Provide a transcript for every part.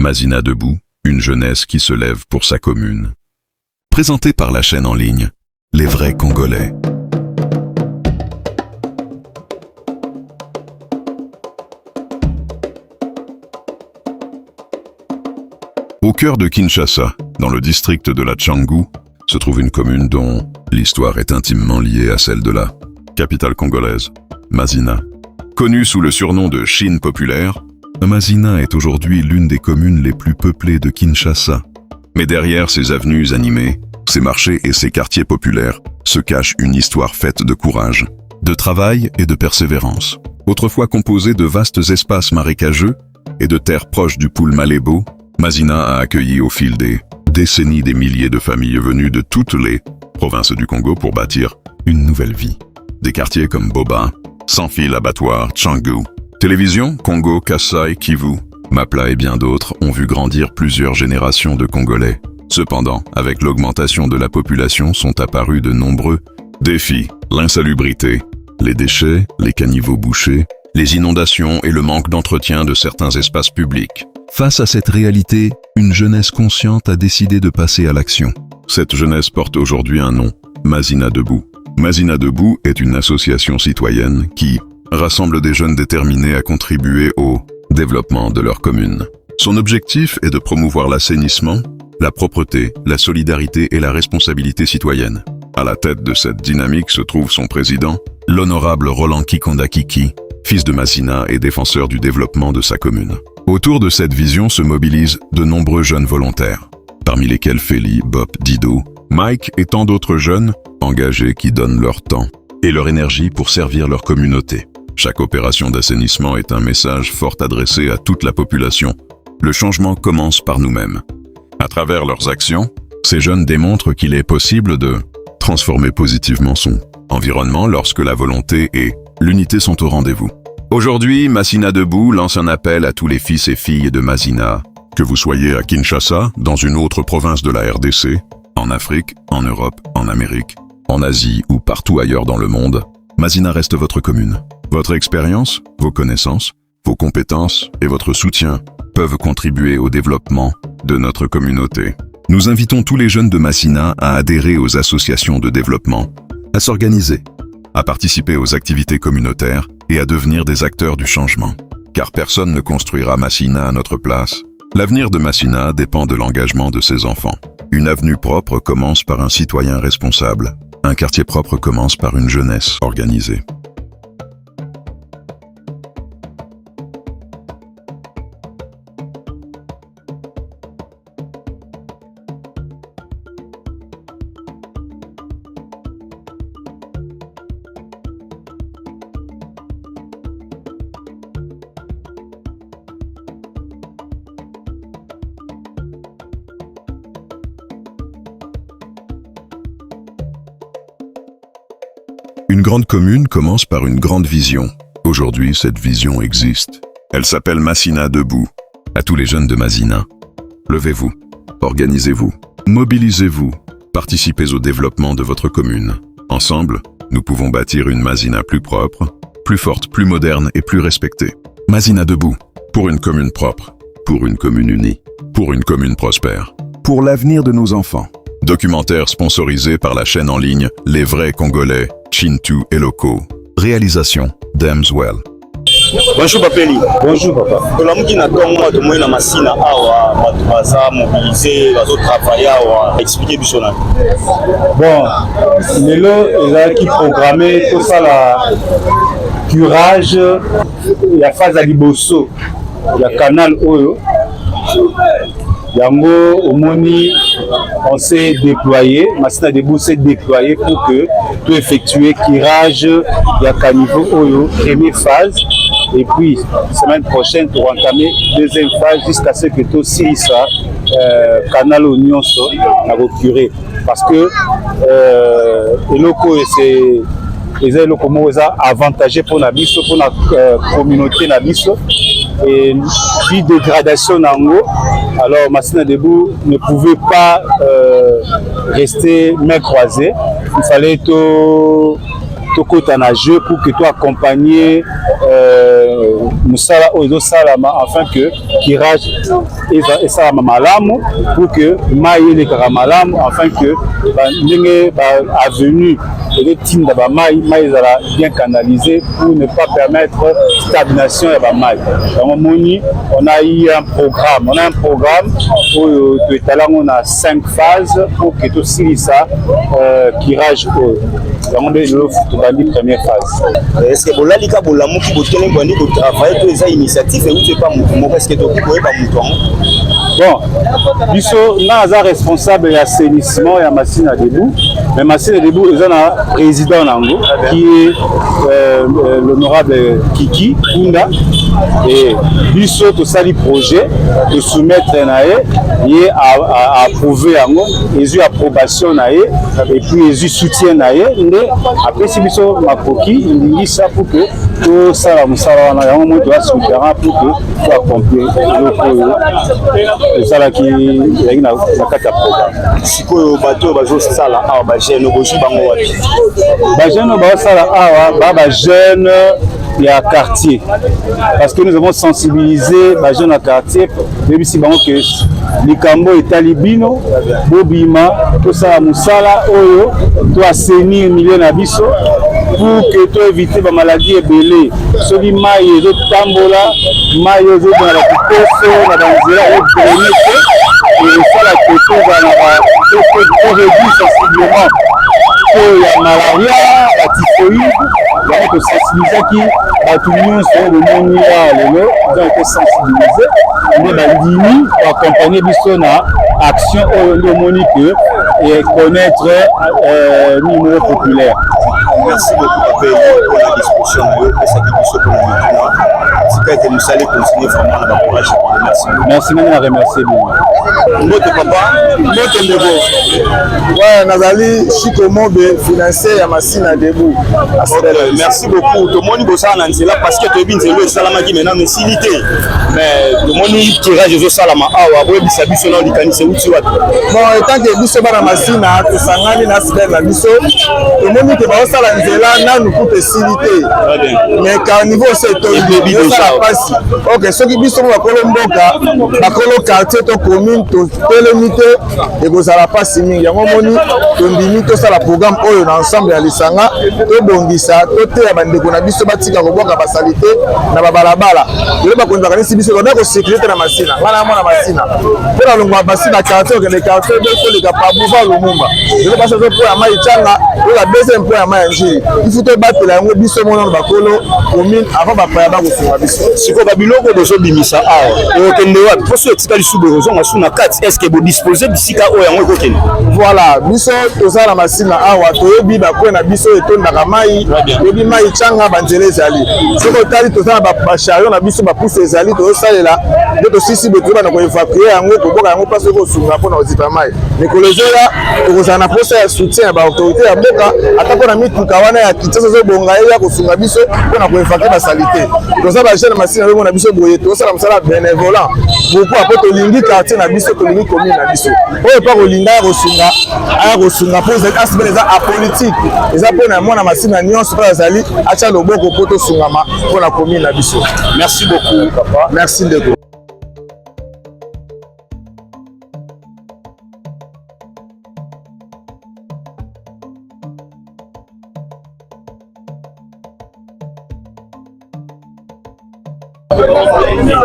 Mazina debout, une jeunesse qui se lève pour sa commune. Présenté par la chaîne en ligne, Les Vrais Congolais. Au cœur de Kinshasa, dans le district de la Tchangu, se trouve une commune dont l'histoire est intimement liée à celle de la capitale congolaise, Mazina. Connue sous le surnom de Chine populaire, Mazina est aujourd'hui l'une des communes les plus peuplées de Kinshasa. Mais derrière ces avenues animées, ces marchés et ces quartiers populaires se cache une histoire faite de courage, de travail et de persévérance. Autrefois composée de vastes espaces marécageux et de terres proches du Poul Malébo, Mazina a accueilli au fil des décennies des milliers de familles venues de toutes les provinces du Congo pour bâtir une nouvelle vie. Des quartiers comme Boba, Sans-Fil, Abattoir, Tchangu, Télévision, Congo, Kassai, Kivu, Mapla et bien d'autres ont vu grandir plusieurs générations de Congolais. Cependant, avec l'augmentation de la population sont apparus de nombreux défis. L'insalubrité, les déchets, les caniveaux bouchés, les inondations et le manque d'entretien de certains espaces publics. Face à cette réalité, une jeunesse consciente a décidé de passer à l'action. Cette jeunesse porte aujourd'hui un nom, Mazina Debout. Mazina Debout est une association citoyenne qui rassemble des jeunes déterminés à contribuer au développement de leur commune. Son objectif est de promouvoir l'assainissement, la propreté, la solidarité et la responsabilité citoyenne. À la tête de cette dynamique se trouve son président, l'honorable Roland Kikonda Kiki, fils de Mazina et défenseur du développement de sa commune. Autour de cette vision se mobilisent de nombreux jeunes volontaires, parmi lesquels Feli, Bob, Dido, Mike et tant d'autres jeunes engagés qui donnent leur temps et leur énergie pour servir leur communauté. Chaque opération d'assainissement est un message fort adressé à toute la population. Le changement commence par nous-mêmes. À travers leurs actions, ces jeunes démontrent qu'il est possible de transformer positivement son environnement lorsque la volonté et l'unité sont au rendez-vous. Aujourd'hui, Mazina Debout lance un appel à tous les fils et filles de Mazina. Que vous soyez à Kinshasa, dans une autre province de la RDC, en Afrique, en Europe, en Amérique, en Asie ou partout ailleurs dans le monde, Mazina reste votre commune. Votre expérience, vos connaissances, vos compétences et votre soutien peuvent contribuer au développement de notre communauté. Nous invitons tous les jeunes de Mazina à adhérer aux associations de développement, à s'organiser, à participer aux activités communautaires et à devenir des acteurs du changement. Car personne ne construira Mazina à notre place. L'avenir de Mazina dépend de l'engagement de ses enfants. Une avenue propre commence par un citoyen responsable. Un quartier propre commence par une jeunesse organisée. Une grande commune commence par une grande vision. Aujourd'hui, cette vision existe. Elle s'appelle Mazina Debout. À tous les jeunes de Mazina, levez-vous, organisez-vous, mobilisez-vous, participez au développement de votre commune. Ensemble, nous pouvons bâtir une Mazina plus propre, plus forte, plus moderne et plus respectée. Mazina Debout, pour une commune propre, pour une commune unie, pour une commune prospère, pour l'avenir de nos enfants. Documentaire sponsorisé par la chaîne en ligne Les Vrais Congolais, Chintu et Loco. Réalisation, Damswell. Bonjour Papeli. Bonjour papa. Tolamuki na tongo to moina masina awa bato baza mobiliser bazo travailler awa expliquer biso na. Bon, lelo ezalaki programmé tout ça la curage ya phase ya liboso ya canal oyo. Yango omoni on s'est déployé, Mazina Debout s'est déployé pour que tout effectuer curage ya caniveau oyo première phase. Et puis, semaine prochaine, pour entamer deuxième phase jusqu'à ce que tout ça canal oignon à procurer. Parce que le loco, c'est les locaux avantagés pour la biso, pour la communauté la biso. Et puis dégradation en haut. Alors Mazina Debout ne pouvait pas rester main croisée. Il fallait tout côté en jeu pour que tu accompagnes musala oyo salama afin que tirage et salama malamu pour que mai elekaka malamu afin que ndenge avenue et tinda ba mai ezala bien canalisé pour ne pas permettre stagnation ya ba mai. Donc on a eu un programme où on a 5 phases pour que tout ça tirage au donc on première phase. Est-ce que bolali ka bolamu ki botele ngwani ko travailler to eza initiative et ou pas mutu est-ce que to ki koyeba mutu bon biso na za responsable ya assainissement ya machine à debout mais machine à debout ils ont un président nango qui est l'honorable Kiki Kunda et biso to sali projet de soumettre naé et à approuver yango ils eu approbation naé et puis ils eu soutien naé après si biso makoki ndingi ça pour que tout ça la musala na yango mo to asukara pour que to accomplir le ça qui est na kata programme sikoyo bato bazo sala awa ba jeune boji bango wapi ba jeune ba sala awa ba jeune ya quartier parce que nous avons sensibilisé les jeunes à quartier depuis si bango que likambo etalibino bobima to sala musala oyo to assainir milieu na biso pour que to éviter ba maladie ebele soki mai ezo tambola mai ezo dans la poso na banzela et sala que to va na réduire sensiblement ya malaria ya typhoïde donc sensibiliser tout le monde sont le monde ils ont été sensibilisés mais bandini pour accompagner biso na action au monique et connaître niveau populaire. Merci beaucoup pour la discussion et ça qui biso pour maintenant si que nous allons continuer vraiment la courage merci même à remercier Mbote papa Mbote ndebo ouais nazali chikomobe financier ya machine à debout. Merci beaucoup to moni bosa na nzela parce que to binzelo salama ki maintenant mesilité mais to moni tirage zo salama awa boye bisabiso na likanise uti wapi bon etant que biso bana machine to sangani na sibel na biso to moni ke ba sala nzela na nous pour mesilité mais ka niveau c'est to biso passe OK soki biso ba kolo mboka ba kolo quartier to commune to telemité et kozala passe mingi yango moni to ndimi to sala programme oyo na ensemble ya lisanga to bongisa to te ya bandeko na biso batika koboka basalite na babalabala le bakonza kanisi biso ko dako sécurité na masina ngana mona masina pour la longwa basina quartier que les quartiers de ko les kapabuva lumumba le baso to pour ya mai changa pour la deuxième pour ya mai njiri il faut to batela yango biso mona na bakolo commune avant ba pa ya ba ko funga biso siko babiloko bozo bimisa awa et okende wapi poso etika lisubo ozonga suna kati est-ce que vous disposez bisika oyo yango ekokende voilà biso toza na masina awa toyebi bakwe na biso etondaka mai toyebi mai changa banzela ezali soki otali toza na bachariot na biso bapuse ezali tozosalela nde tosisi boye toyeba na koévacue yango koboka yango mpasi kosunga mpona kozipa mai mikolo ezoya tokozala na posa ya soutien ya baautorité ya mboka ata mpona mituka wana ya kitasa ezobonga ye ya kosunga biso mpona koévacue basalite toza bajeune masina longo na biso boye tozosala mosala bénévolant pourquoi mpo tolingi quartier na biso tolingi commune na biso oyo mpa kolinga ya kosunga mpo asibele eza apolitique eza mpona mwana masina nyonso mpo azali atya loboko mpo tosungama mpona commune na biso. Merci beaucoup papa. Merci ndeko.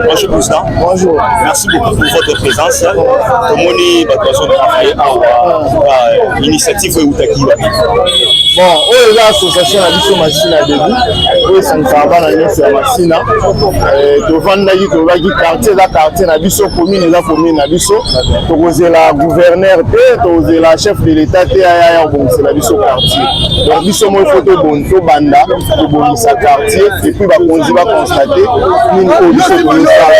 Bonjour président. Bonjour. Merci beaucoup pour votre présence. Tomoni bato travailler à l'initiative Utakiwa. Bon, oyo eza association na biso machine à debout oyo esangisaka bana nyonso ya masina tovandaki tolobaki quartier eza quartier na biso commune eza commune na biso tokozela gouverneur te tokozela chef de l'état te aya kobongisela biso quartier donc biso mo ifo tobanda tobongisa quartier epuis bakonzi baconstate nini oyo biso tozosala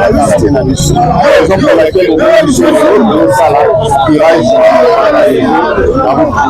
quartier na biso raison pour laquelle biso tozosala tirage na route.